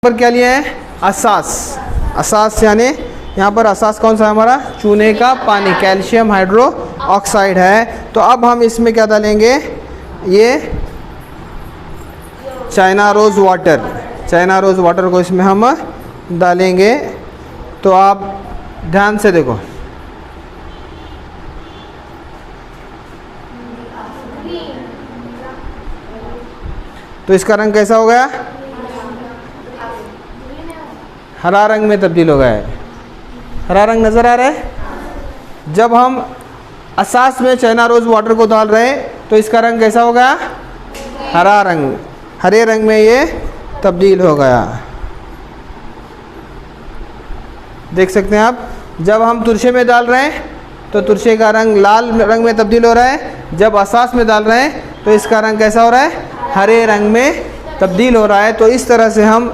पर क्या लिया है? असास। असास यानी यहाँ पर असास कौन सा है हमारा? चूने का पानी, कैल्शियम हाइड्रो ऑक्साइड है। तो अब हम इसमें क्या डालेंगे? ये China rose water, China rose water को इसमें हम डालेंगे। तो आप ध्यान से देखो, तो इसका रंग कैसा हो गया? हरा रंग में तब्दील हो गया है। हरा रंग नज़र आ रहा है। जब हम असास में चाइना रोज़ वाटर को डाल रहे हैं तो इसका रंग कैसा हो गया? हरा रंग, हरे रंग में ये तब्दील हो गया। देख सकते हैं आप। जब हम तुरशे में डाल रहे हैं तो तुरशे का रंग लाल रंग में तब्दील हो रहा है। जब असास में डाल रहे हैं तो इसका रंग कैसा हो रहा है? हरे रंग में तब्दील हो रहा है। तो इस तरह से हम